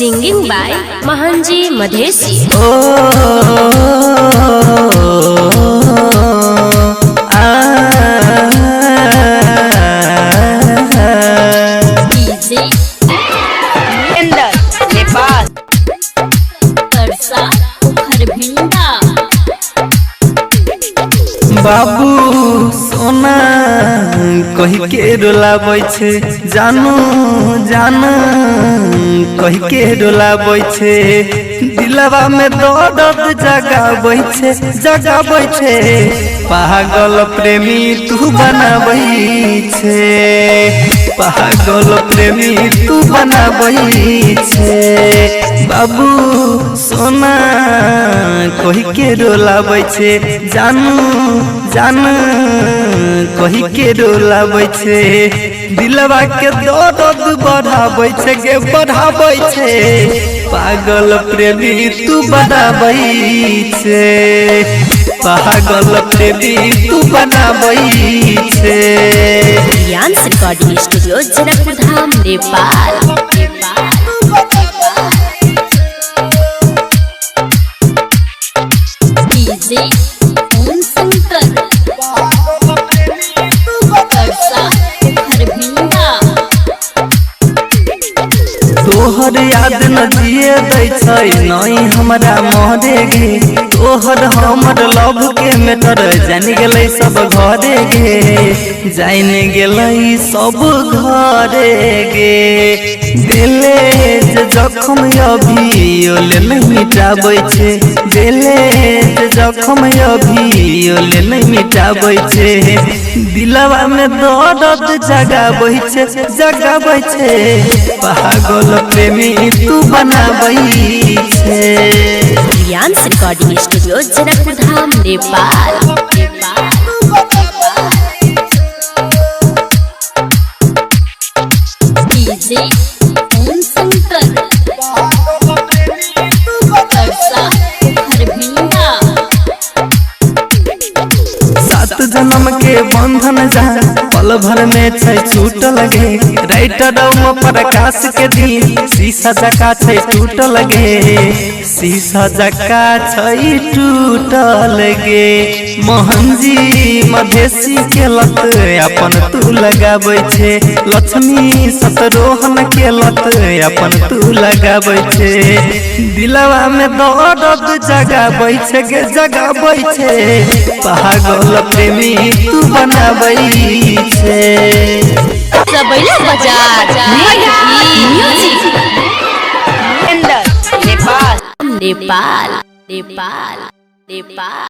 Singing by Mahanji Madhesi. Nepal बाबू सोना कही के डोलाबै छे जानू जान कही के डोलाबै छे दिलवा में दर्द जगाबै छे पागल प्रेमी तू बनाबै छे पागल प्रेमी तू बनाबै छे बाबू सोना कही के डोलाबै छे जानू जान कही के डोलाबै छे दिलवा के दर्द बढ़ाबै छे गे बढ़ाबै छे पागल प्रेमी तू बनाबै छे पागल प्रेमी तू बनाबै छे। Dance Recording Studio, Janakpur Dham, Nepal. DJ Om Shankar Tarsa Kharbinda तोहर याद न जिए दै छै नहीं हमरा मरे गे तोहर हमर लव के मैटर जान गेलै सब घरे गे जान गेलै सब घरे गे दिले जे जखम अभी ओले नहीं मिटाबै छे दिले जे जखम अभी ओले नहीं मिटाबै छे दिलवा में दर्द जगाबै छे पागल प्रेमी तू बनाबै छे। Dance Recording Studio, Janakpur Dham, Nepal. DJ Om Shankar Tarsa Kharbinda सात जन्म के बंधन जा पल भर में छै छूट लगे राइटर प्रकाश के दिन शीशा जका छै टूट लगे शीशा जका छै टूट लगे मोहनजी मधेसी के लत अपन तू लगाबै छे लक्ष्मी सतरोहन के लत अपन तू लगाबै छे दिलवा में दर्द जगाबै छे गे जगाबै छे पागल प्रेमी तू बनाबै छे। सबैला बाजार म्यूजिक नेपाल Nepal.